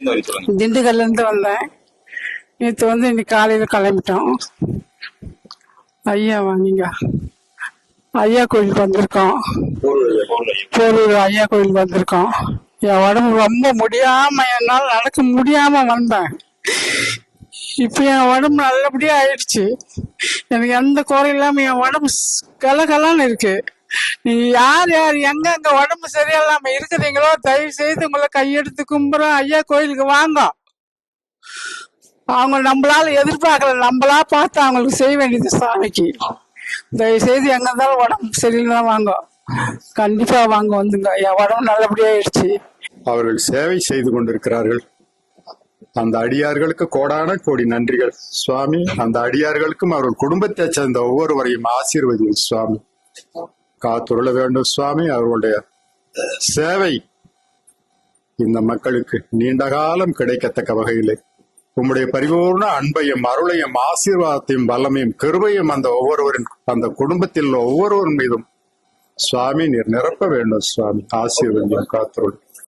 திண்டுக்கல்ல இருந்து வந்தேன். நேற்று இன்னைக்கு காலையில கிளம்பிட்டோம். ஐயாவா நீங்க? ஐயா கோயிலுக்கு வந்திருக்கோம். போரூர் ஐயா கோயிலுக்கு வந்திருக்கோம். என் உடம்பு ரொம்ப முடியாம, என்னால நடக்க முடியாம வந்தேன். இப்ப என் உடம்பு நல்லபடியா ஆயிடுச்சு. எனக்கு எந்த குறை இல்லாம என் உடம்பு கலகலான்னு இருக்கு. நீங்க யார் யார் எங்க உடம்பு சரியில்லாம இருக்கிறீங்களோ தயவு செய்து உங்களை கையெடுத்து கும்புறோம். ஐயா கோயிலுக்கு வாங்க. அவங்க நம்மளால எதிர்பார்க்கல, நம்மளா பார்த்து அவங்களுக்கு செய்ய வேண்டியது சாமிக்கு. தயவு செய்து எங்க இருந்தாலும் உடம்பு சரியில்லை வாங்க, கண்டிப்பா வாங்க வந்துங்க. என் உடம்பு நல்லபடியா ஆயிடுச்சு. அவர்கள் சேவை செய்து கொண்டிருக்கிறார்கள். அந்த அடியார்களுக்கு கோடான கோடி நன்றிகள் சுவாமி. அந்த அடியார்களுக்கும் அவர்கள் குடும்பத்தை சேர்ந்த ஒவ்வொருவரையும் ஆசீர்வதியும் சுவாமி. காத்துருள வேண்டும் சுவாமி. அவர்களுடைய சேவை இந்த மக்களுக்கு நீண்ட காலம் கிடைக்கத்தக்க வகையிலே உம்முடைய பரிபூர்ண அன்பையும் அருளையும் ஆசீர்வாதத்தையும் வல்லமையும் கிருபையும் அந்த ஒவ்வொருவரின் அந்த குடும்பத்தில் ஒவ்வொருவரின் மீதும் சுவாமி நீர் நிரப்ப வேண்டும் சுவாமி. ஆசீர்வதியும் காத்துருள்.